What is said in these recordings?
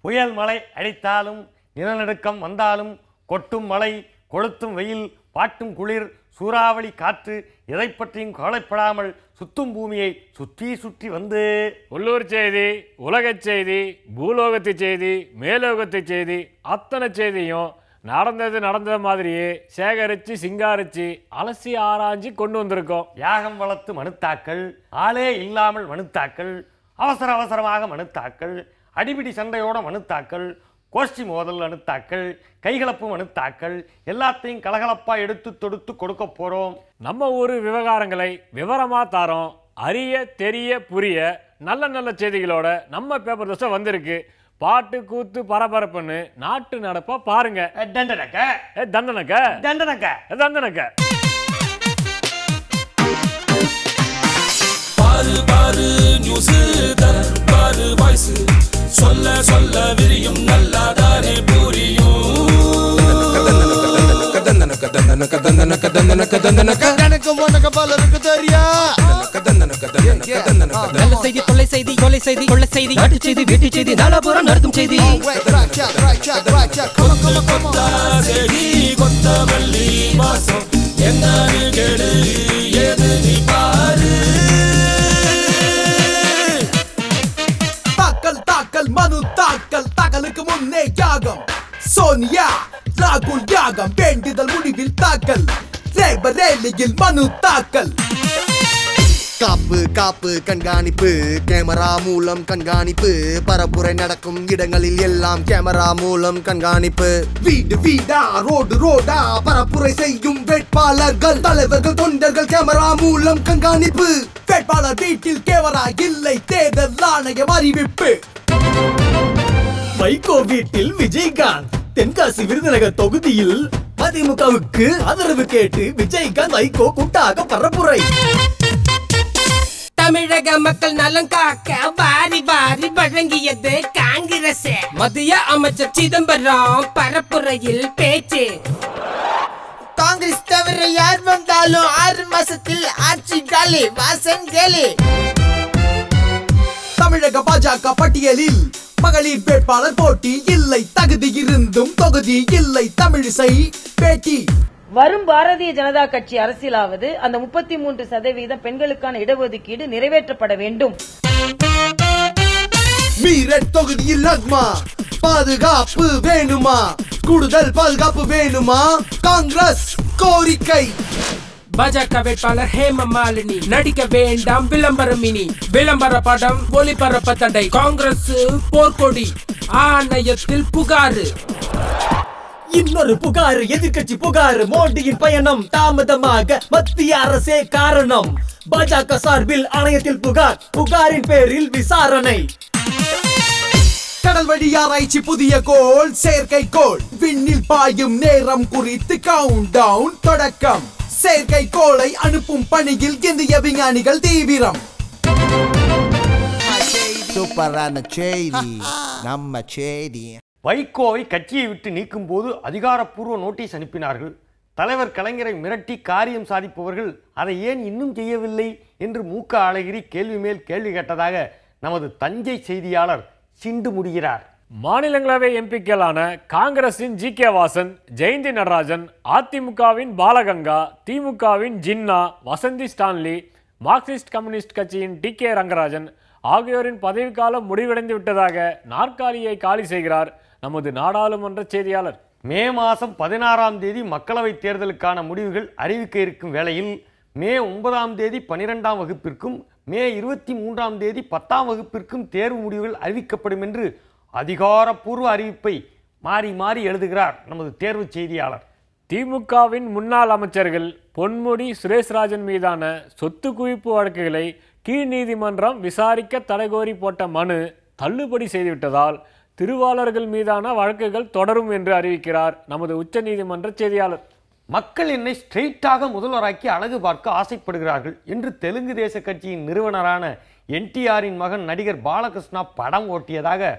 புயல் மழை அடித்தாலும் நிலநடுக்கம் வந்தாலும் கொட்டும் மழை கொளுத்தும் வெயில் பாட்டும் குளிர் சூறாவளி காற்று எதை பற்றியும் கவலைப்படாமல் சுத்தும் பூமியை சுற்றி சுற்றி வந்து உள்ளூர் செய்தி, உலகச் செய்தி, பூலோகத்து செய்தி, மேலோகத்து செய்தி, அத்தனை செய்தியும் நடந்தது மாதிரியே சேகரித்து சிங்காரிச்சு அலசி ஆராய்ச்சி கொண்டு வந்திருக்கோம். யாகம் வளர்த்து மனுத்தாக்கள், ஆளே இல்லாமல் மனுத்தாக்கள், அவசரமாக மனுத்தாக்கள், அடிபிடி சண்டையோட மனுத்தாக்கள், கோஷ்டி மோதல் மனுத்தாக்கள், கைகலப்பு மனுத்தாக்கள் எல்லாத்தையும் கலகலப்பா எடுத்து தொடுத்து கொடுக்க போறோம். நம்ம ஊர் விவகாரங்களை விவரமா தாரோம். அறிய தெரிய புரிய நல்ல செய்திகளோட நம்ம பேப்பர் தோசை வந்திருக்கு. பாட்டு கூத்து பரபரப்புன்னு நாட்டு நடப்பா பாருங்க. தண்டனக்க பாரு நியூஸ் பாரு வாய்ஸ் சொல்ல விரியும் நல்லாதானே புரியும். நல்ல செய்தி, கொள்ளை செய்தி, கொலை செய்தி, கொள்ளை செய்தி, நாட்டு செய்தி, வீட்டு செய்தி, நாலாபுரம் நடக்கும் செய்தி. கொத்தவள்ளி வாசம் என்ன கேடு ஏது நீ பாரு. தாக்கல் மனு தாக்கலுக்கு முன்னே யாகம். சோனியா ராகுல் யாகம் வேண்டுதல் முடிவில் தாக்கல். ரேபரேலியில் மனு தாக்கல். காப்பு கண்காணிப்பு கேமரா மூலம் கண்காணிப்பு பரப்புரை நடக்கும் இடங்களில் எல்லாம் கேமரா மூலம் கண்காணிப்பு. வீடா ரோடா பரப்புரை செய்யும் வேட்பாளர்கள் தலைவர்கள் தொண்டர்கள் கேமரா மூலம் கண்காணிப்பு. வேட்பாளர் வீட்டில் கேமரா இல்லை தேர்தல் ஆணையம் அறிவிப்பு. வைகோ வீட்டில் விஜயகாந்த் தென்காசி விருதுநகர் தொகுதியில் அதிமுகவுக்கு ஆதரவு கேட்டு விஜயகாந்த் வைகோ கூட்டாக பரப்புரை. தமிழக மக்கள் நலன் காக்க வாரி வழங்கியது காங்கிரஸ். மத்திய அமைச்சர் சிதம்பரம் பரப்புரையில் பேச்சு. காங்கிரஸ் தவிர யார் வந்தாலும் 6 மாசத்தில் ஆட்சி காலி வாசன் கேலி. தமிழக பாஜக பட்டியலில் மகளிர் வேட்பாளர் போட்டி இல்லை. தகுதி இருந்தும் தொகுதி இல்லை. தமிழிசை பேட்டி. வரும் பாரதிய ஜனதா கட்சி அரசியலாவது அந்த 33% பெண்களுக்கான இடஒதுக்கீடு நிறைவேற்றப்பட வேண்டும். மீரட் தொகுதியில் நக்மா பாதுகாப்பு வேணுமா? கூடுதல் பாதுகாப்பு வேணுமா? காங்கிரஸ் கோரிக்கை. பாஜக வேட்பாளர் ஹேமமாலினி நடிக்க வேண்டாம் விளம்பரம். இனி விளம்பர படம் ஒளிபரப்ப தடை. காங்கிரஸ் போர்க்கொடி. ஆணையத்தில் புகாரு. இன்னொரு புகாரு எதிர்கட்சி புகாரு. மோடியின் பயணம் தாமதமாக மத்திய அரசே காரணம். பாஜக சார்பில் ஆணையத்தில் புகாரின் பேரில் விசாரணை. கடல் வழி ஆராய்ச்சி புதிய கோள் செயற்கைக்கோள். விண்ணில் பாயும் நேரம் குறித்து கவுண்ட் டவுன் தொடக்கம். செயற்கைக்கோளை அனுப்பும் பணியில் இந்திய விஞ்ஞானிகள் தீவிரம். சூப்பரான செய்தி நம்ம செய்தி. வைகோவை கட்சியை விட்டு நீக்கும் போது அதிகாரப்பூர்வ நோட்டீஸ் அனுப்பினார்கள். தலைவர் கலைஞரை மிரட்டி காரியம் சாதிப்பவர்கள் அதை ஏன் இன்னும் செய்யவில்லை என்று மூக்க அழகிரி கேள்வி மேல் கேள்வி கேட்டதாக நமது தஞ்சை செய்தியாளர் சிண்டு முடிகிறார். மாநிலங்களவை எம்பிக்களான காங்கிரசின் ஜி கே வாசன், ஜெயந்தி நடராஜன், அதிமுகவின் பாலகங்கா, திமுகவின் Jinnah, Vasanthi Stanley, Marxist communist கட்சியின் டி கே ரங்கராஜன் ஆகியோரின் பதவிக்காலம் முடிவடைந்து விட்டதாக நாற்காலியை காலி செய்கிறார் நமது நாடாளுமன்ற செய்தியாளர். மே மாதம் 16ஆம் தேதி மக்களவைத் தேர்தலுக்கான முடிவுகள் அறிவிக்க இருக்கும் வேளையில் மே 9ஆம் தேதி 12ஆம் வகுப்பிற்கும் மே 23ஆம் தேதி 10ஆம் வகுப்பிற்கும் தேர்வு முடிவுகள் அறிவிக்கப்படும் என்று அதிகாரப்பூர்வ அறிவிப்பை மாறி எழுதுகிறார் நமது தேர்வு செய்தியாளர். திமுகவின் முன்னாள் அமைச்சர்கள் பொன்முடி, சுரேஷ்ராஜன் மீதான சொத்து குவிப்பு வழக்குகளை கீழ் நீதிமன்றம் விசாரிக்க தடைகோரி போட்ட மனு தள்ளுபடி செய்துவிட்டதால் திருவாளர்கள் மீதான வழக்குகள் தொடரும் என்று அறிவிக்கிறார் நமது உச்ச நீதிமன்ற செய்தியாளர். மக்கள் என்னை ஸ்ட்ரெயிட்டாக முதல்வராக்கி அழகு பார்க்க ஆசைப்படுகிறார்கள் என்று தெலுங்கு தேச கட்சியின் நிறுவனரான NTRின் மகன் நடிகர் பாலகிருஷ்ணா படம் ஓட்டியதாக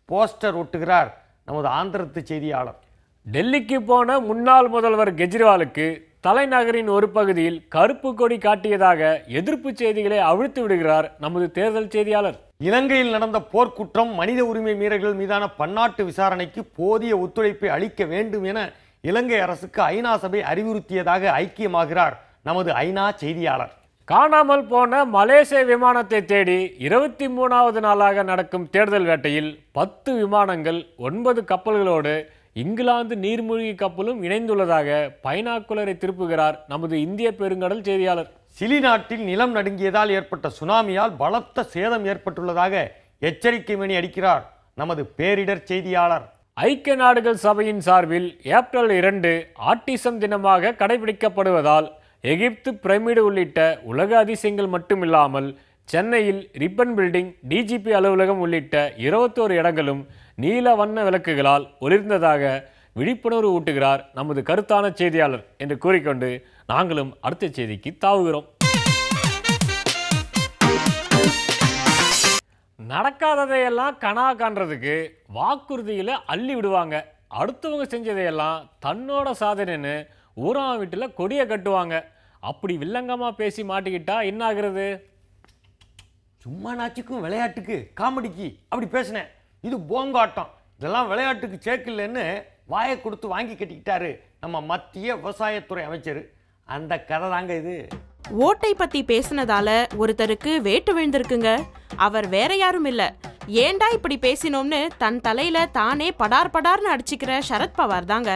போஸ்டர் ஒட்டுகிறார் நமது ஆந்திரத்து செய்தியாளர். டெல்லிக்கு போன முன்னாள் முதல்வர் கெஜ்ரிவாலுக்கு தலைநகரின் ஒரு பகுதியில் கருப்பு கொடி காட்டியதாக எதிர்ப்பு செய்திகளை அவிழ்த்து விடுகிறார் நமது தேர்தல் செய்தியாளர். இலங்கையில் நடந்த போர்க்குற்றம், மனித உரிமை மீறல்கள் மீதான பன்னாட்டு விசாரணைக்கு போதிய ஒத்துழைப்பை அளிக்க வேண்டும் என இலங்கை அரசுக்கு ஐநா சபை அறிவுறுத்தியதாக ஐக்கியமாகிறார் நமது ஐநா செய்தியாளர். காணாமல் போன மலேசிய விமானத்தை தேடி 23வது நாளாக நடக்கும் தேடுதல் வேட்டையில் 10 விமானங்கள் 9 கப்பல்களோடு இங்கிலாந்து நீர்மூழ்கி கப்பலும் இணைந்துள்ளதாக பைனாக்குலரை திருப்புகிறார் நமது இந்திய பெருங்கடல் செய்தியாளர். சிலி நாட்டில் நிலம் நடுங்கியதால் ஏற்பட்ட சுனாமியால் பலத்த சேதம் ஏற்பட்டுள்ளதாக எச்சரிக்கை மணி அடிக்கிறார் நமது பேரிடர் செய்தியாளர். ஐக்கிய நாடுகள் சபையின் சார்பில் ஏப்ரல் 2 ஆட்டிசம் தினமாக கடைபிடிக்கப்படுவதால் எகிப்து பிரமிடு உள்ளிட்ட உலக அதிசயங்கள் மட்டுமில்லாமல் சென்னையில் ரிப்பன் பில்டிங், டிஜிபி அலுவலகம் உள்ளிட்ட 21 இடங்களும் நீல வண்ண விளக்குகளால் ஒளிர்ந்ததாக விழிப்புணர்வு ஊட்டுகிறார் நமது கருத்தான செய்தியாளர் என்று கூறிக்கொண்டு நாங்களும் அடுத்த செய்திக்கு தாவுகிறோம். நடக்காததையெல்லாம் கனா காண்றதுக்கு வாக்குறுதியில் அள்ளி விடுவாங்க. அடுத்தவங்க செஞ்சதையெல்லாம் தன்னோட சாதனைன்னு ஊராம் வீட்டில் கொடியை கட்டுவாங்க. அப்படி வில்லங்கமாக பேசி மாட்டிக்கிட்டா என்ன ஆகுறது? சும்மா நாச்சுக்கும் விளையாட்டுக்கு காமெடிக்கு அப்படி பேசினேன், இது போங்காட்டம், இதெல்லாம் விளையாட்டுக்கு சேர்க்கலன்னு வாயை கொடுத்து வாங்கி கட்டிக்கிட்டாரு நம்ம மத்திய விவசாயத்துறை அமைச்சர். அந்த கதை தாங்க இது. ஓட்டை பத்தி பேசினதால ஒருத்தருக்கு வேட்டு விழுந்திருக்குங்க. அவர் வேற யாரும் இல்ல, ஏண்டா இப்படி பேசினோம்னு தன் தலையில தானே படார் படார்னு அடிச்சுக்கிற சரத்பவார் தாங்க.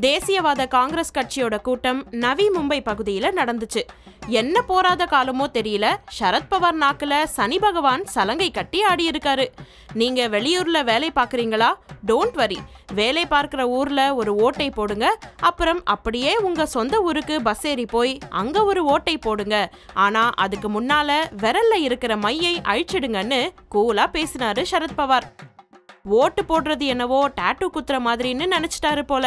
தேசியவாத காங்கிரஸ் கட்சியோட கூட்டம் நவி மும்பை பகுதியில நடந்துச்சு. என்ன போராத காலமோ தெரியல, சரத்பவார் நாக்குல சனி பகவான் சலங்கை கட்டி ஆடி இருக்காரு. நீங்க வெளியூர்ல வேலை பார்க்குறீங்களா? டோன்ட் வரி, வேலை பார்க்குற ஊர்ல ஒரு ஓட்டை போடுங்க, அப்புறம் அப்படியே உங்க சொந்த ஊருக்கு பஸ் ஏறி போய் அங்க ஒரு ஓட்டை போடுங்க. ஆனா அதுக்கு முன்னால விரல்ல இருக்கிற மையை அழிச்சிடுங்கன்னு கூலா பேசினாரு சரத்பவார். ஓட்டு போடுறது என்னவோ டாட்டூ குத்துற மாதிரின்னு நினைச்சிட்டாரு போல.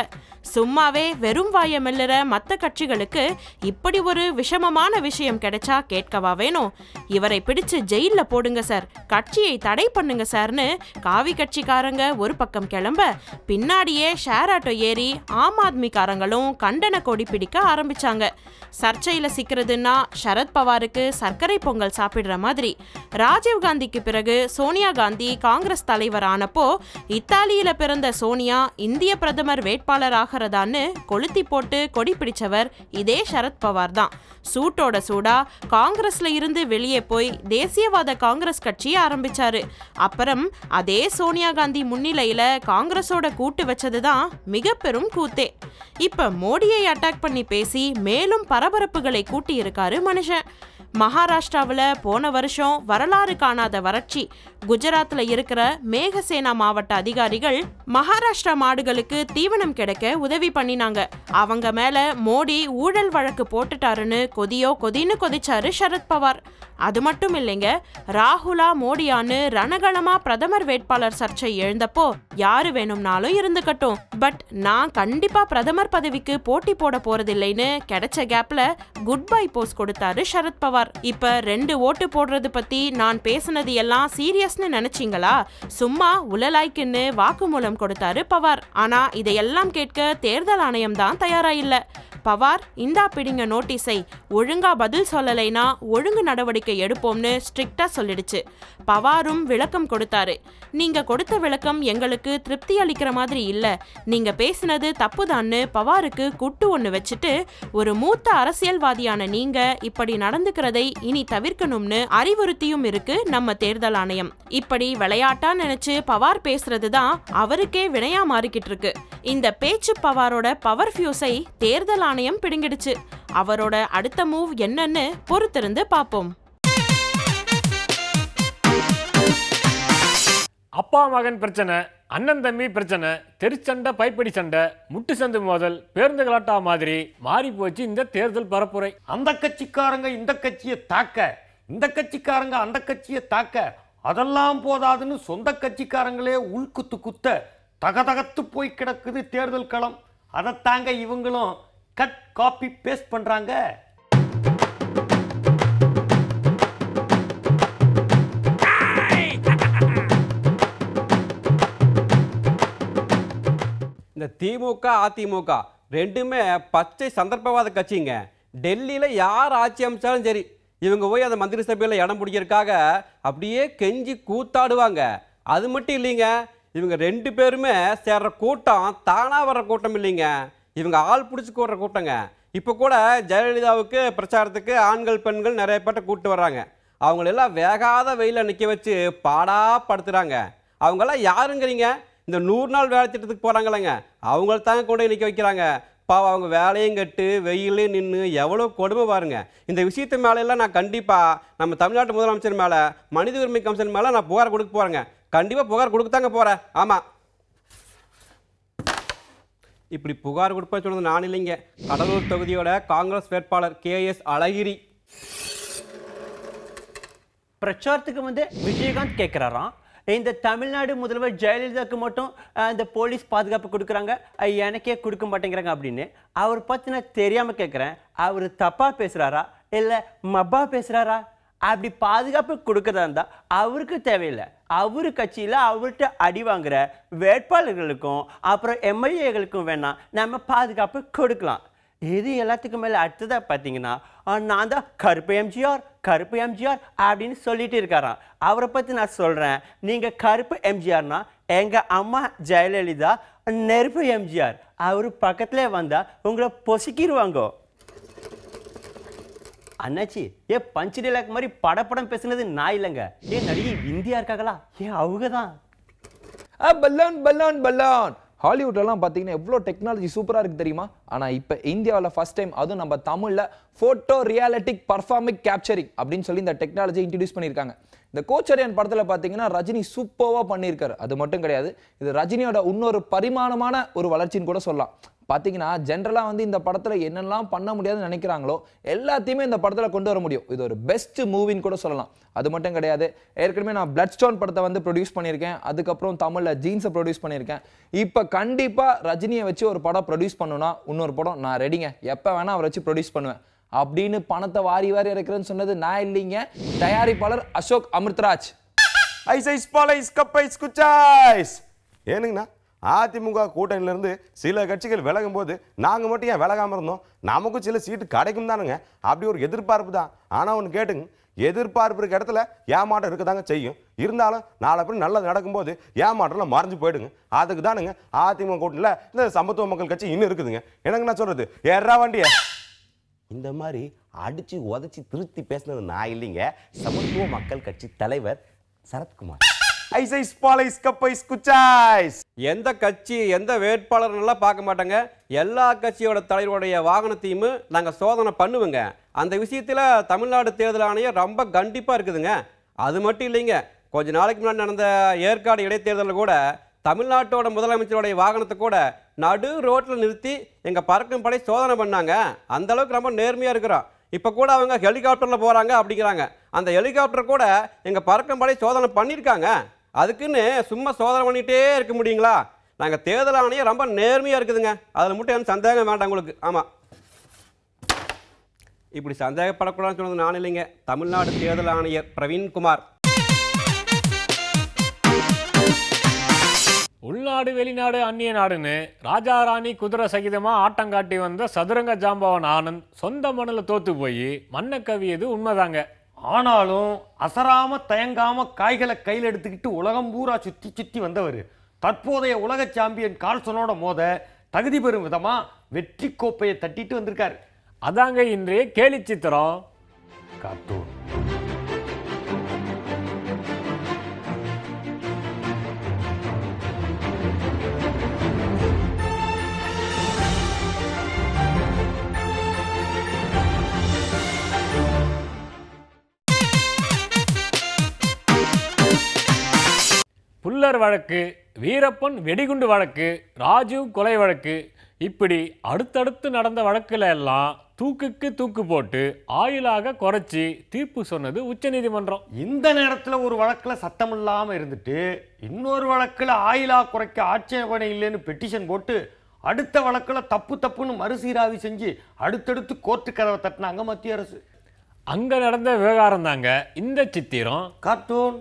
சும்மாவே வெறும் வாய மெல்லுற மற்ற கட்சிகளுக்கு இப்படி ஒரு விஷமமான விஷயம் கிடைச்சா கேட்கவா வேணும்? இவரை பிடிச்சு ஜெயில போடுங்க சார், கட்சியை தடை பண்ணுங்க சார்னு காவி கட்சிக்காரங்க ஒரு பக்கம் கிளம்ப, பின்னாடியே ஷேர் ஆட்டோ ஏறி ஆம் ஆத்மிக்காரங்களும் கண்டன கொடி பிடிக்க ஆரம்பிச்சாங்க. சர்ச்சையில சிக்கிறதுன்னா சரத்பவாருக்கு சர்க்கரை பொங்கல் சாப்பிடுற மாதிரி. ராஜீவ்காந்திக்கு பிறகு சோனியா காந்தி காங்கிரஸ் தலைவர் ஆனப்போ இத்தாலியில பிறந்த சோனியா இந்திய பிரதமர் வேட்பாளர் ஆகிறதான்னு கொளுத்தி போட்டு கொடி பிடிச்சவர் இதே சரத்பவார் தான். சூட்டோட சூடா காங்கிரஸ்ல இருந்து வெளியே போய் தேசியவாத காங்கிரஸ் கட்சி ஆரம்பிச்சாரு. அப்புறம் அதே சோனியா காந்தி முன்னிலையில காங்கிரஸோட கூட்டு வச்சதுதான் மிக பெரும் கூத்தே. இப்ப மோடியை அட்டாக் பண்ணி பேசி மேலும் பரபரப்புகளை கூட்டி இருக்காரு மனுஷன். மகாராஷ்டிராவில் போன வருஷம் வரலாறு காணாத வறட்சி. குஜராத்ல இருக்கிற மேகசேனா மாவட்ட அதிகாரிகள் மகாராஷ்டிரா மாடுகளுக்கு தீவனம் கிடைக்க உதவி பண்ணினாங்க. அவங்க மேல மோடி ஊழல் வழக்கு போட்டுட்டாருன்னு கொதின்னு கொதிச்சாரு சரத்பவார். அது மட்டும் இல்லைங்க, ராகுலா மோடியான்னு ரணகளமா பிரதமர் வேட்பாளர் சர்ச்சை எழுந்தப்போ யாரு வேணும்னாலும் இருந்துக்கட்டும், பட் நான் கண்டிப்பா பிரதமர் பதவிக்கு போட்டி போட போறதில்லைன்னு கிடைச்ச கேப்ல குட் பை போஸ் கொடுத்தாரு சரத்பவார். இப்ப 2 ஓட்டு போடுறது பத்தி நான் பேசினது எல்லாம் சீரியஸ்னு நினைச்சீங்களா? சும்மா உலலாய்க்குன்னு வாக்குமூலம் கொடுத்தாரு பவார். ஆனா இதையெல்லாம் கேட்க தேர்தல் ஆணையம் தான் தயாரா இல்ல. பவார், இந்தா பிடிங்க நோட்டீஸை, ஒழுங்கா பதில் சொல்லலைனா ஒழுங்கு நடவடிக்கை எடுப்போம்னு ஸ்ட்ரிக்டா சொல்லிடுச்சு. பவாரும் விளக்கம் கொடுத்தாரு. நீங்க கொடுத்த விளக்கம் எங்களுக்கு திருப்தி அளிக்கிற மாதிரி இல்ல, நீங்க பேசினது தப்புதான்னு பவாருக்கு குட்டு ஒண்ணு வச்சுட்டு, ஒரு மூத்த அரசியல்வாதியான நீங்க இப்படி நடந்துக்கிறதை இனி தவிர்க்கணும்னு அறிவுறுத்தியும் இருக்கு நம்ம தேர்தல் ஆணையம். இப்படி விளையாட்டா நினைச்சு பவார் பேசுறதுதான் அவருக்கே வினையா மாறிக்கிட்டு இருக்கு. இந்த பேச்சு பவாரோட பவர் ஃபியூஸை தேர்தல் ஆணையம் பிடுங்கிடுச்சு. அவரோட அடுத்த மூவ் என்னன்னு பொறுத்திருந்து பார்ப்போம். அப்பா மகன் பிரச்சனை, அண்ணன் தம்பி பிரச்சனை, தெருச்சண்டை, பைப்படி சண்டை, முட்டு சந்து மோதல், பேருந்து கலாட்டா மாதிரி மாறி போச்சு இந்த தேர்தல் பரப்புரை. அந்த கட்சிக்காரங்க இந்த கட்சியை தாக்க, இந்த கட்சிக்காரங்க அந்த கட்சியை தாக்க, அதெல்லாம் போதாதுன்னு சொந்த கட்சிக்காரங்களே உள்குத்து குத்த தகதகத்து போய் கிடக்குது தேர்தல் களம். அதைத்தாங்க இவங்களும் கட் காப்பி பேஸ்ட் பண்றாங்க. இந்த திமுக அதிமுக ரெண்டுமே பச்சை சந்தர்ப்பவாத கட்சிங்க. டெல்லியில் யார் ஆட்சி அமைச்சாலும் சரி, இவங்க போய் அந்த மந்திரி சபையில் இடம் பிடிக்கிறதுக்காக அப்படியே கெஞ்சி கூத்தாடுவாங்க. அது மட்டும் இல்லைங்க, இவங்க ரெண்டு பேருமே சேர்ற கூட்டம் தானாக வர்ற கூட்டம் இல்லைங்க, இவங்க ஆள் பிடிச்சி கூடுற கூட்டங்க. இப்போ கூட ஜெயலலிதாவுக்கு பிரச்சாரத்துக்கு ஆண்கள் பெண்கள் நிறைய பேர்ட்ட கூப்பிட்டு வர்றாங்க. அவங்களெல்லாம் வேகாத வெயில நிற்க வச்சு பாடாப்படுத்துகிறாங்க. அவங்கெல்லாம் யாருங்கிறீங்க? இந்த 100 நாள் வேலை திட்டத்துக்கு போகிறாங்களேங்க, அவங்கள தாங்க கொண்டு நிற்க வைக்கிறாங்க. பாவம், அவங்க வேலையும் கட்டு வெயிலையும் நின்று எவ்வளோ கொடுமை பாருங்க. இந்த விஷயத்து மேலெல்லாம் நான் கண்டிப்பாக நம்ம தமிழ்நாட்டு முதலமைச்சர் மேலே, மனித உரிமை கமிஷன் மேலே நான் புகார் கொடுக்க போகிறேங்க. கண்டிப்பாக புகார் கொடுக்கத்தாங்க போகிறேன். ஆமாம், இப்படி புகார் கொடுப்பேன்னு சொன்னது நான் இல்லைங்க, கடலூர் தொகுதியோட காங்கிரஸ் வேட்பாளர் KS அழகிரி. பிரச்சாரத்துக்கு வந்து விஜயகாந்த் கேட்குறாராம், இந்த தமிழ்நாடு முதல்வர் ஜெயலலிதாவுக்கு மட்டும் இந்த போலீஸ் பாதுகாப்பு கொடுக்குறாங்க, எனக்கே கொடுக்க மாட்டேங்கிறாங்க அப்படின்னு. அவர் பற்றி நான் தெரியாமல் கேட்குறேன், அவர் தப்பாக பேசுகிறாரா இல்லை மப்பா பேசுகிறாரா? அப்படி பாதுகாப்பு கொடுக்கறதா இருந்தால் அவருக்கு தேவையில்லை, அவரு கட்சியில் அவர்கிட்ட அடி வாங்குற வேட்பாளர்களுக்கும் அப்புறம் MLAகளுக்கும் வேணால் நம்ம பாதுகாப்பு கொடுக்கலாம். இது எல்லாத்துக்கும் மேலே அடுத்ததாக பார்த்தீங்கன்னா, நான் தான் கருப்பு எம்ஜிஆர் அப்படின்னு சொல்லிட்டு இருக்காராம். அவரை பற்றி நான் சொல்கிறேன், நீங்கள் கருப்பு எம்ஜிஆர்னா எங்கள் அம்மா ஜெயலலிதா நெருப்பு எம்ஜிஆர். அவர் பக்கத்தில் வந்தால் உங்களை பொசுக்கிடுவாங்க. அண்ணாச்சி, பஞ்சு டைலாக் மாதிரி படப்படம் பேசுனது நான் இல்லைங்க, நடிகை இந்தியா இருக்காங்களா, அவங்க தான். பல்லான் ஹாலிவுட்லாம் பார்த்தீங்கன்னா எவ்வளோ டெக்னாலஜி சூப்பராக இருக்குது தெரியுமா? ஆனால் இப்போ இந்தியாவில் ஃபர்ஸ்ட் டைம், அதுவும் நம்ம தமிழில் ஃபோட்டோ ரியாலிட்டிக் பர்ஃபார்மிக் கேப்சரிங் அப்படின்னு சொல்லி இந்த டெக்னாலஜி இன்ட்ரடியூஸ் பண்ணியிருக்காங்க. இந்த கோச்சரியான் படத்தில் பார்த்தீங்கன்னா ரஜினி சூப்பராக பண்ணியிருக்காரு. அது மட்டும் கிடையாது, இது ரஜினியோட இன்னொரு பரிமாணமான ஒரு வளர்ச்சின்னு கூட சொல்லலாம். பார்த்தீங்கன்னா ஜென்ரலாக வந்து இந்த படத்தில் என்னெல்லாம் பண்ண முடியாதுன்னு நினைக்கிறாங்களோ எல்லாத்தையுமே இந்த படத்தில் கொண்டு வர முடியும். இது ஒரு பெஸ்ட் மூவின்னு கூட சொல்லலாம். அது மட்டும் கிடையாது, ஏற்கனவே நான் பிளட் ஸ்டோன் படத்தை வந்து ப்ரொடியூஸ் பண்ணியிருக்கேன், அதுக்கப்புறம் தமிழில் ஜீன்ஸை ப்ரொடியூஸ் பண்ணியிருக்கேன். இப்போ கண்டிப்பாக ரஜினியை வச்சு ஒரு படம் ப்ரொடியூஸ் பண்ணுன்னா இன்னொரு படம் நான் ரெடிங்க, எப்போ வேணால் அவரை வச்சு ப்ரொடியூஸ் பண்ணுவேன் அப்படின்னு பணத்தை வாரி வாரி இறக்குறேன்னு சொன்னது நான் இல்லைங்க, தயாரிப்பாளர் அசோக் அமிர்தராஜ். ஏனுங்கண்ணா, அதிமுக கூட்டணியிலிருந்து சில கட்சிகள் விலகும் போது நாங்கள் மட்டும் ஏன் விலகாமல் இருந்தோம்? நமக்கும் சில சீட்டு கிடைக்கும் தானுங்க, அப்படி ஒரு எதிர்பார்ப்பு தான். ஆனால் ஒன்று கேட்டுங்க, எதிர்பார்ப்பு இருக்க இடத்துல ஏமாற்றம் இருக்க தாங்க செய்யும். இருந்தாலும் நாளை பின் நல்லது நடக்கும்போது ஏமாற்றம்லாம் மறைஞ்சு போயிடுங்க. அதுக்கு தானுங்க அதிமுக கூட்டணியில் இந்த சமத்துவ மக்கள் கட்சி இன்னும் இருக்குதுங்க. எனக்கு நான் சொல்கிறது, ஏறா வண்டிய இந்த மாதிரி அடித்து உதச்சி திருத்தி பேசினது நான் இல்லைங்க, சமத்துவ மக்கள் கட்சி தலைவர் சரத்குமார். எந்த கட்சி எந்த வேட்பாளர் நல்லா பார்க்க மாட்டாங்க, எல்லா கட்சியோட தலைவருடைய வாகனத்தையும் நாங்கள் சோதனை பண்ணுவோங்க. அந்த விஷயத்தில் தமிழ்நாடு தேர்தல் ஆணையம் ரொம்ப கண்டிப்பாக இருக்குதுங்க. அது மட்டும் இல்லைங்க, கொஞ்ச நாளைக்கு முன்னாடி நடந்த ஏற்காடு இடைத்தேர்தலில் கூட தமிழ்நாட்டோட முதலமைச்சருடைய வாகனத்தை கூட நடு ரோட்டில் நிறுத்தி எங்கள் பறக்கும் படை சோதனை பண்ணாங்க. அந்த அளவுக்கு ரொம்ப நேர்மையாக இருக்கிறோம். இப்போ கூட அவங்க ஹெலிகாப்டரில் போகிறாங்க அப்படிங்கிறாங்க, அந்த ஹெலிகாப்டர் கூட எங்கள் பறக்கும் படை சோதனை பண்ணியிருக்காங்க. அதுக்குன்னு சும்மா சோதனை பண்ணிகிட்டே இருக்க முடியுங்களா? நாங்கள் தேர்தல் ஆணையம் ரொம்ப நேர்மையாக இருக்குதுங்க, அதில் மட்டும் எனக்கு சந்தேகம் வேண்டாம் உங்களுக்கு. ஆமாம், இப்படி சந்தேகப்படக்கூடாதுன்னு சொன்னது நான் இல்லைங்க, தமிழ்நாடு தேர்தல் ஆணையர் பிரவீன்குமார். உள்நாடு வெளிநாடு அந்நிய நாடுன்னு ராஜா ராணி குதிரை சகிதமா ஆட்டம் காட்டி வந்த சதுரங்க ஜாம்பவன் ஆனந்த் சொந்த மண்ணில் தோத்து போய் மண்ணை கவியது உண்மைதாங்க. ஆனாலும் அசராம தயங்காம காய்களை கையில் எடுத்துக்கிட்டு உலகம் பூரா சுற்றி சுற்றி வந்தவர் தற்போதைய உலக சாம்பியன் கார்ல்சனோட மோத தகுதி பெறும் விதமா வெற்றி கோப்பையை தட்டிட்டு வந்திருக்காரு. அதாங்க இன்றைய கேலி சித்திரம் கார்ட்டூன். புல்லர் வழக்கு, வீரப்பன் வெடிகுண்டு வழக்கு, ராஜீவ் கொலை வழக்கு, இப்படி அடுத்தடுத்து நடந்த வழக்குல எல்லாம் தூக்குக்கு தூக்கு போட்டு ஆயுளாக குறைச்சி தீர்ப்பு சொன்னது உச்சநீதிமன்றம். இந்த நேரத்தில் ஒரு வழக்கில் சட்டம் இல்லாமல் இருந்துட்டு இன்னொரு வழக்கில் ஆயுளா குறைக்க ஆட்சேபனை இல்லைன்னு பெட்டிஷன் போட்டு அடுத்த வழக்கில் தப்பு தப்புன்னு மறுசீராய்வு செஞ்சு அடுத்தடுத்து கோர்ட்டு கதவை தட்டினாங்க மத்திய அரசு. அங்க நடந்த விவகாரம் தாங்க இந்த சித்திரம் கார்ட்டூன்.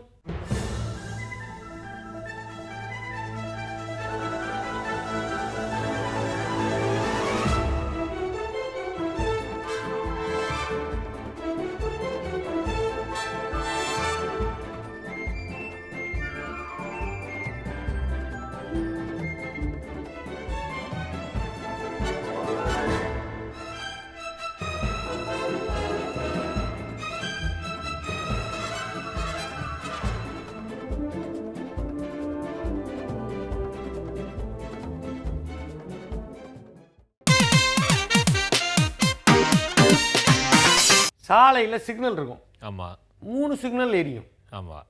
சாலையில் சிக்னல் இருக்கும். ஆமாம். 3 சிக்னல் எரியும். ஆமாம்.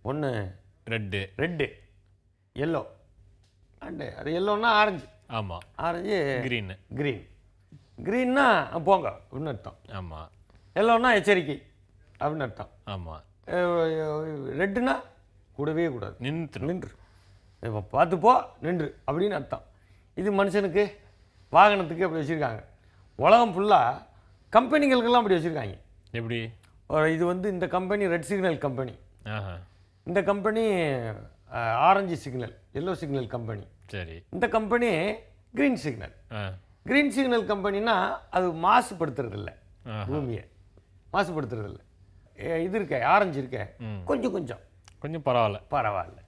ஒன்று ரெட்டு எல்லோ அண்டு அது எல்லோன்னா ஆரஞ்சு. ஆமாம். ஆரஞ்சு கிரீன் க்ரீன்னா போங்க அப்படின்னு அர்த்தம். ஆமாம். எல்லோன்னா எச்சரிக்கை அப்படின்னு அர்த்தம். ஆமாம். ரெட்டுனா கூடவே கூடாது, நின்று இப்போ பார்த்துப்போ நின்று அப்படின்னு அர்த்தம். இது மனுஷனுக்கு வாகனத்துக்கு அப்படி வச்சுருக்காங்க. உலகம் ஃபுல்லாக கம்பெனிகளுக்கெல்லாம் அப்படி வச்சுருக்காங்க. எப்படி? இது வந்து இந்த கம்பெனி ரெட் சிக்னல் கம்பெனி, இந்த company orange signal yellow signal company, சரி. இந்த company green signal. Green signal கம்பெனினா அது மாசுபடுத்துறதில்ல, பூமியை மாசுபடுத்துறதில்ல. இது இருக்க ஆரஞ்சு இருக்க கொஞ்சம் பரவாயில்ல.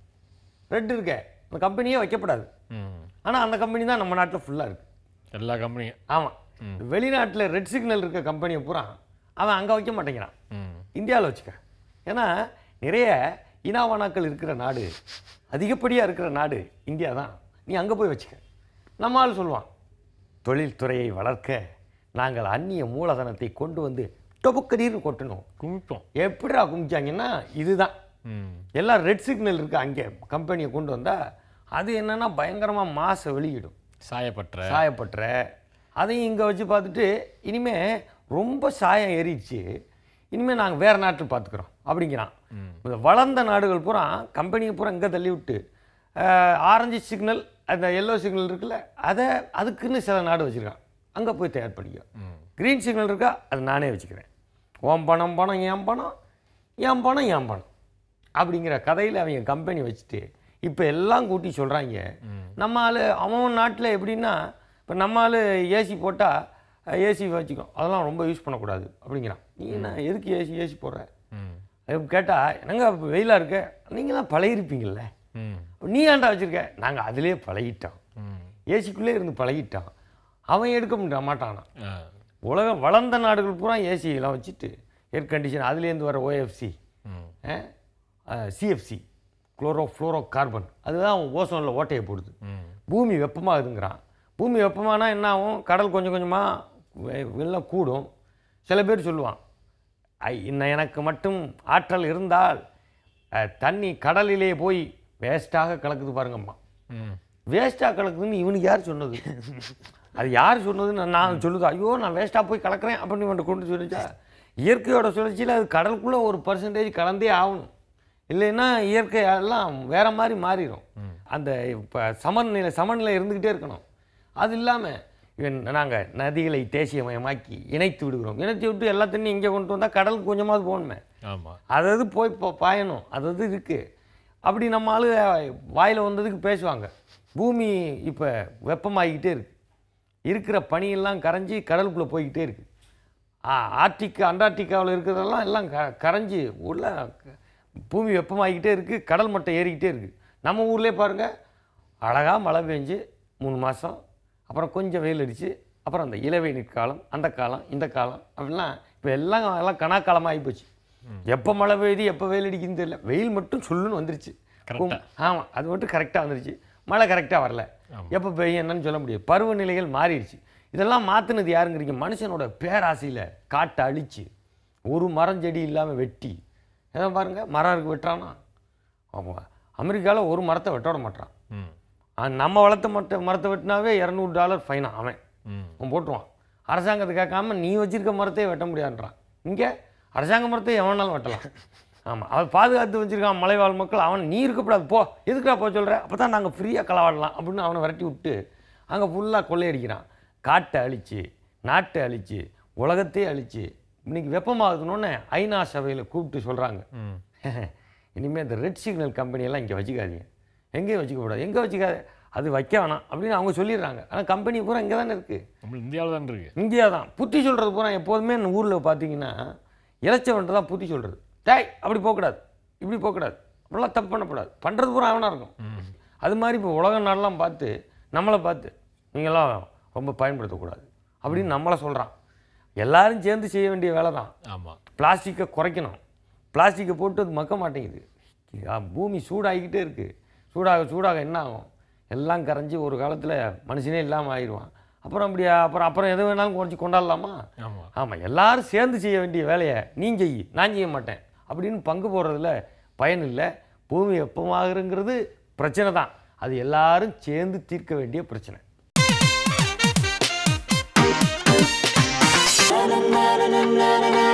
ரெட் இருக்க அந்த கம்பெனியே வைக்கப்படாது. ஆனால் அந்த கம்பெனி தான் நம்ம நாட்டில் ஃபுல்லாக இருக்குது, எல்லா கம்பெனியும். ஆமாம். வெளிநாட்டில் ரெட் சிக்னல் இருக்க கம்பெனியை பூரா அவன் அங்கே வைக்க மாட்டேங்கிறான், இந்தியாவில் வச்சுக்க. ஏன்னா நிறைய இனாவானாக்கள் இருக்கிற நாடு, அதிகப்படியாக இருக்கிற நாடு இந்தியா தான். நீ அங்கே போய் வச்சுக்க. நம்ம ஆள் சொல்லுவான், தொழில்துறையை வளர்க்க நாங்கள் அந்நிய மூலதனத்தை கொண்டு வந்து டொபுக்கடின்னு கொட்டணும், குமிப்போம். எப்படிடா குமிச்சாங்கன்னா இதுதான். எல்லாம் ரெட் சிக்னல் இருக்கு அங்கே கம்பெனியை கொண்டு வந்தால் அது என்னென்னா பயங்கரமாக மாசை வெளியிடும், சாயப்பற்ற. அதையும் இங்கே வச்சு பார்த்துட்டு இனிமேல் ரொம்ப சாயம் ஏறிடுச்சு, இனிமேல் நாங்கள் வேறு நாட்டில் பார்த்துக்குறோம் அப்படிங்கிறான். இந்த வளர்ந்த நாடுகள் பூரா கம்பெனியை பூரா இங்கே தள்ளி விட்டு ஆரஞ்சு சிக்னல் அந்த எல்லோ சிக்னல் இருக்குல்ல அதுக்குன்னு சில நாடு வச்சுருக்கான், அங்கே போய் தயார் பண்ணிக்க. க்ரீன் சிக்னல் இருக்கா அது நானே வச்சுக்கிறேன், ஓம் பணம் என் பணம் அப்படிங்கிற கதையில் அவங்க கம்பெனி வச்சுட்டு இப்போ எல்லாம் கூட்டி சொல்கிறாங்க. நம்ம ஆள் அவன் நாட்டில் எப்படின்னா இப்போ நம்ம ஆள் ஏசி போட்டால் ஏசி வச்சுக்கோ, அதெல்லாம் ரொம்ப யூஸ் பண்ணக்கூடாது அப்படிங்கிறான். நீ என்ன எதுக்கு ஏசி போடுற கேட்டால் என்னங்க வெயிலாக இருக்க, நீங்களாம் பழகிருப்பீங்கள்ல, நீ ஏன்டா வச்சுருக்க, நாங்கள் அதிலே பழகிட்டோம், ஏசிக்குள்ளே இருந்து பழகிட்டோம். அவன் எடுக்க மாட்டானா. உலகம் வளர்ந்த நாடுகள் பூரா ஏசியெல்லாம் வச்சுட்டு ஏர் கண்டிஷன் அதுலேருந்து வர ஓஎஃப்சி சிஎஃப்சி குளோரோ கார்பன் அதுதான் ஓசோனில் ஓட்டையை போடுது. பூமி வெப்பமாகுதுங்கிறான். பூமி வெப்பமானா என்ன ஆகும், கடல் கொஞ்சம் கொஞ்சமாக வெள்ளம் கூடும். சில பேர் சொல்லுவான், எனக்கு மட்டும் ஆற்றல் இருந்தால் தண்ணி கடலிலே போய் வேஸ்ட்டாக கலக்குது பாருங்கம்மா. வேஸ்ட்டாக கலக்குதுன்னு இவனுக்கு யார் சொன்னது? அது யார் சொன்னதுன்னு நான் சொல்லுது, ஐயோ நான் வேஸ்ட்டாக போய் கலக்கிறேன் அப்படின்னு இவன்ட்டு கொண்டு சொல்லிச்சா. இயற்கையோட சுழற்சியில் அது கடலுக்குள்ளே ஒரு % கலந்தே ஆகணும், இல்லைன்னா இயற்கை எல்லாம் வேறு மாதிரி மாறிடும். அந்த இப்போ சமநிலை இருந்துக்கிட்டே இருக்கணும். அது இல்லாமல் நாங்கள் நதிகளை தேசியமயமாக்கி இணைத்து விடுகிறோம். இணைத்து விட்டு எல்லா தண்ணியும் இங்கே கொண்டு வந்தால் கடலுக்கு கொஞ்சமாவது போகணுமே. அதாவது போய் இப்போ பாயணும், அதாவது இருக்குது. அப்படி நம்ம ஆளு வாயில் வந்ததுக்கு பேசுவாங்க. பூமி இப்போ வெப்பமாகிக்கிட்டே இருக்குது, இருக்கிற பனியெல்லாம் கரைஞ்சி கடலுக்குள்ளே போய்கிட்டே இருக்குது. அண்டார்டிகாவில் இருக்கிறதெல்லாம் எல்லாம் கரைஞ்சி உள்ள பூமி வெப்பமாகிக்கிட்டே இருக்குது, கடல் மட்டம் ஏறிக்கிட்டே இருக்குது. நம்ம ஊர்லேயே பாருங்கள், அழகாக மழை பெஞ்சு 3 மாதம், அப்புறம் கொஞ்சம் வெயில் அடிச்சு, அப்புறம் அந்த இளவேநீர் காலம், அந்த காலம் இந்த காலம் அப்படிலாம் இப்போ எல்லாம் கணாக்காலமாக ஆகிப்போச்சு. எப்போ மழை பெய்யுது எப்போ வெயில் அடிக்குதுன்னு தெரியல, வெயில் மட்டும் சொல்லுன்னு வந்துருச்சு. ஆமாம், அது மட்டும் கரெக்டாக வந்துருச்சு, மழை கரெக்டாக வரல. எப்போ பெய்யும் என்னன்னு சொல்ல முடியாது, பருவநிலைகள் மாறிடுச்சு. இதெல்லாம் மாற்றினது யாருங்கிறீங்க? மனுஷனோட பேராசையில் காட்டை அழிச்சு ஒரு மரம் செடி இல்லாமல் வெட்டி. எதாவது பாருங்கள், மரம் இருக்கு வெட்டுறான்னா, அமெரிக்காவில் ஒரு மரத்தை வெட்ட விட மாட்டான். நம்ம வளர்த்த மரத்தை வெட்டினாவே $200 ஃபைனா அவன் போட்டுருவான். அரசாங்கத்தை கேட்காம நீ வச்சிருக்க மரத்தையே வெட்ட முடியாதுன்றான். இங்கே அரசாங்க மரத்தை எவனாலும் வெட்டலாம். ஆமாம், அவன் பாதுகாத்து வச்சுருக்கான் மலைவாழ் மக்கள். அவன் நீ இருக்கப்படாது போ, எதுக்குடா போக சொல்கிற, அப்போ தான் நாங்கள் ஃப்ரீயாக களவாடலாம் அப்படின்னு அவனை விரட்டி விட்டு அங்கே ஃபுல்லாக கொள்ளையடிக்கிறான். காட்டை அழிச்சு, நாட்டை அழிச்சு, உலகத்தையே அழிச்சு. இன்றைக்கி வெப்பமாகுதுன்னு ஐநா சபையில் கூப்பிட்டு சொல்கிறாங்க, இனிமேல் இந்த ரெட் சிக்னல் கம்பெனியெல்லாம் இங்கே வச்சுக்காதீங்க, எங்கேயும் வச்சுக்கக்கூடாது, எங்கே வச்சுக்காது, அது வைக்க வேணாம் அப்படின்னு அவங்க சொல்லிடுறாங்க. ஆனால் கம்பெனி பூரா இங்கே தானே இருக்குது, இந்தியாவில் தான் இருக்குது. இந்தியா தான் புத்தி சொல்கிறது பூரா. எப்போதுமே இந்த ஊரில் பார்த்தீங்கன்னா இளைச்சவன்ட்டு தான் புத்தி சொல்கிறது. டேய் அப்படி போகக்கூடாது, இப்படி போகக்கூடாது, அப்படிலாம் தப்பு பண்ணக்கூடாது, பண்ணுறது பூரா அவனாக இருக்கும். அது மாதிரி இப்போ உலக நாடெல்லாம் பார்த்து நம்மளை பார்த்து நீங்களாம் ரொம்ப பயன்படுத்தக்கூடாது அப்படின்னு நம்மளை சொல்கிறான். எல்லோரும் சேர்ந்து செய்ய வேண்டிய வேலை தான். ஆமாம், பிளாஸ்டிக்கை குறைக்கணும். பிளாஸ்டிக்கை போட்டு அது மக்க மாட்டேங்குது. பூமி சூடாகிக்கிட்டே இருக்குது. சூடாக என்ன ஆகும், எல்லாம் கரைஞ்சி ஒரு காலத்தில் மனுஷனே இல்லாமல் ஆயிடுவான். அப்புறம் அப்படியா அப்புறம் எது வேணாலும் குறைச்சி கொண்டாடலாமா? ஆமா. ஆமாம், எல்லாரும் சேர்ந்து செய்ய வேண்டிய வேலையை நீ செய் நான் செய்ய மாட்டேன் அப்படின்னு பங்கு போடுறதுல பயன் இல்லை. பூமி வெப்பமாகுங்கிறது பிரச்சனை தான், அது எல்லாரும் சேர்ந்து தீர்க்க வேண்டிய பிரச்சனை. na na na na na na